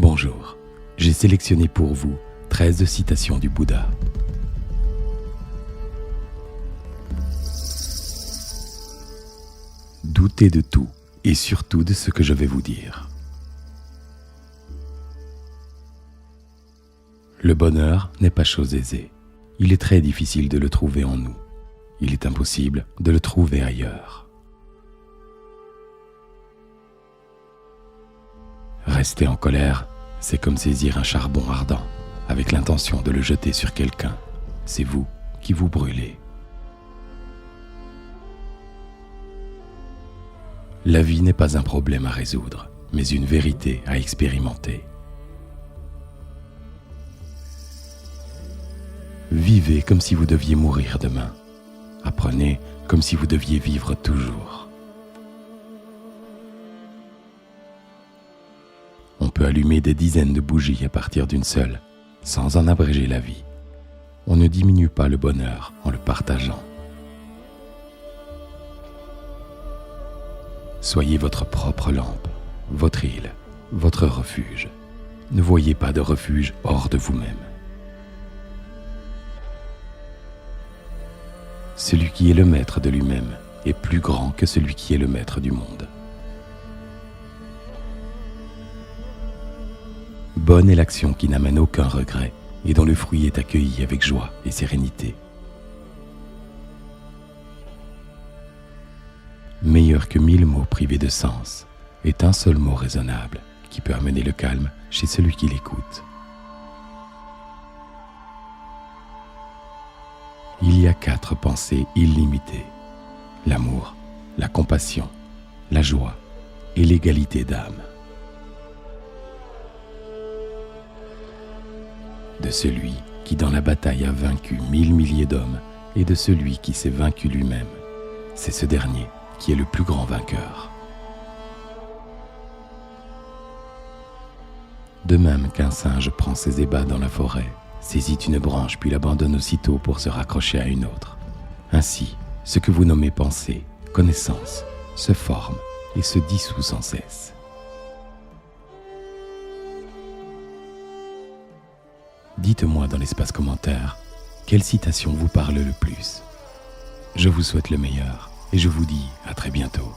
Bonjour, j'ai sélectionné pour vous 13 citations du Bouddha. Doutez de tout et surtout de ce que je vais vous dire. Le bonheur n'est pas chose aisée. Il est très difficile de le trouver en nous. Il est impossible de le trouver ailleurs. Rester en colère, c'est comme saisir un charbon ardent avec l'intention de le jeter sur quelqu'un. C'est vous qui vous brûlez. La vie n'est pas un problème à résoudre, mais une vérité à expérimenter. Vivez comme si vous deviez mourir demain. Apprenez comme si vous deviez vivre toujours. On peut allumer des dizaines de bougies à partir d'une seule, sans en abréger la vie. On ne diminue pas le bonheur en le partageant. Soyez votre propre lampe, votre île, votre refuge. Ne voyez pas de refuge hors de vous-même. Celui qui est le maître de lui-même est plus grand que celui qui est le maître du monde. Bonne est l'action qui n'amène aucun regret et dont le fruit est accueilli avec joie et sérénité. Meilleur que 1000 mots privés de sens est un seul mot raisonnable qui peut amener le calme chez celui qui l'écoute. Il y a 4 pensées illimitées: l'amour, la compassion, la joie et l'égalité d'âme. De celui qui dans la bataille a vaincu 1000 milliers d'hommes et de celui qui s'est vaincu lui-même, c'est ce dernier qui est le plus grand vainqueur. De même qu'un singe prend ses ébats dans la forêt, saisit une branche puis l'abandonne aussitôt pour se raccrocher à une autre. Ainsi, ce que vous nommez pensée, connaissance, se forme et se dissout sans cesse. Dites-moi dans l'espace commentaire quelle citation vous parle le plus. Je vous souhaite le meilleur et je vous dis à très bientôt.